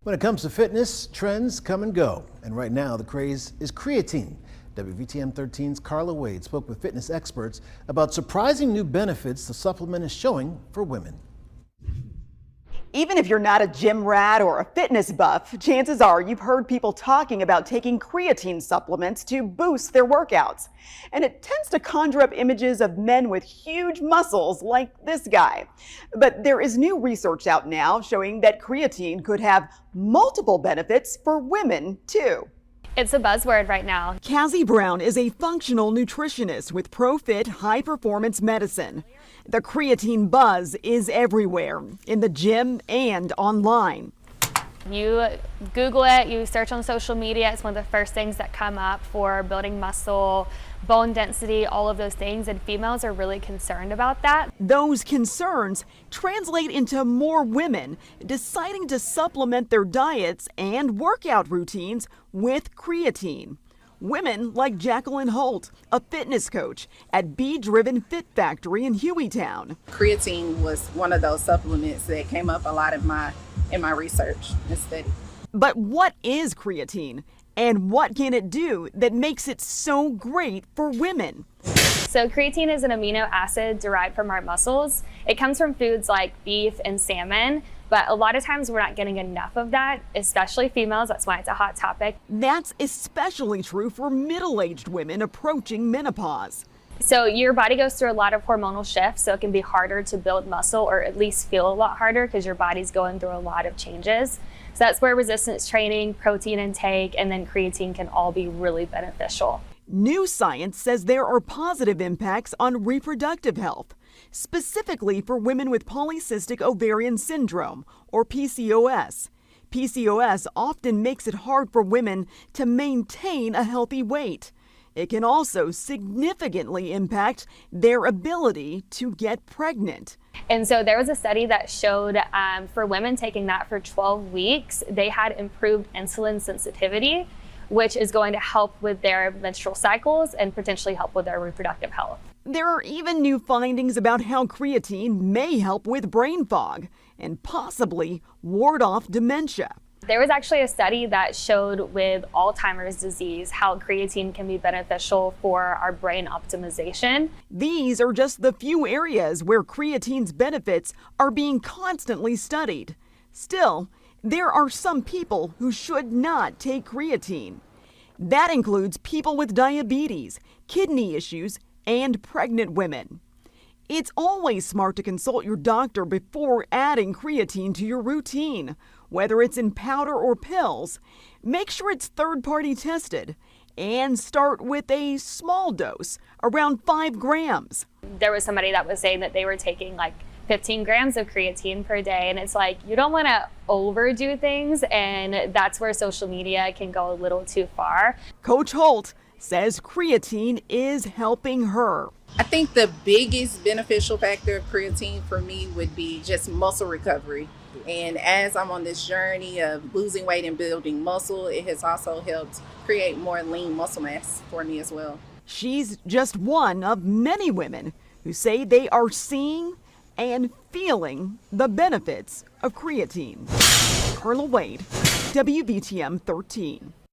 When it comes to fitness, trends come and go. And right now, the craze is creatine. WVTM 13's Carla Wade spoke with fitness experts about surprising new benefits the supplement is showing for women. Even if you're not a gym rat or a fitness buff, chances are you've heard people talking about taking creatine supplements to boost their workouts. And it tends to conjure up images of men with huge muscles like this guy. But there is new research out now showing that creatine could have multiple benefits for women too. It's a buzzword right now. Cassie Brown is a functional nutritionist with ProFit High Performance Medicine. The creatine buzz is everywhere, in the gym and online. You Google it, you search on social media, it's one of the first things that come up for building muscle, bone density, all of those things, and females are really concerned about that. Those concerns translate into more women deciding to supplement their diets and workout routines with creatine. Women like Jacqueline Holt, a fitness coach at Be Driven Fit Factory in Hueytown. Creatine was one of those supplements that came up a lot in my research and study. But what is creatine? And what can it do that makes it so great for women? So creatine is an amino acid derived from our muscles. It comes from foods like beef and salmon, but a lot of times we're not getting enough of that, especially females. That's why it's a hot topic. That's especially true for middle-aged women approaching menopause. So your body goes through a lot of hormonal shifts, so it can be harder to build muscle, or at least feel a lot harder because your body's going through a lot of changes. So that's where resistance training, protein intake, and then creatine can all be really beneficial. New science says there are positive impacts on reproductive health, specifically for women with polycystic ovarian syndrome, or PCOS. PCOS often makes it hard for women to maintain a healthy weight. It can also significantly impact their ability to get pregnant. And so there was a study that showed for women taking that for 12 weeks, they had improved insulin sensitivity, which is going to help with their menstrual cycles and potentially help with their reproductive health. There are even new findings about how creatine may help with brain fog and possibly ward off dementia. There was actually a study that showed with Alzheimer's disease how creatine can be beneficial for our brain optimization. These are just the few areas where creatine's benefits are being constantly studied. Still, there are some people who should not take creatine. That includes people with diabetes, kidney issues, and pregnant women. It's always smart to consult your doctor before adding creatine to your routine, whether it's in powder or pills. Make sure it's third-party tested and start with a small dose, around 5 grams. There was somebody that was saying that they were taking like 15 grams of creatine per day, and it's like you don't want to overdo things, and that's where social media can go a little too far. Coach Holt says creatine is helping her. I think the biggest beneficial factor of creatine for me would be just muscle recovery. And as I'm on this journey of losing weight and building muscle, it has also helped create more lean muscle mass for me as well. She's just one of many women who say they are seeing and feeling the benefits of creatine. Carla Wade, WVTM 13.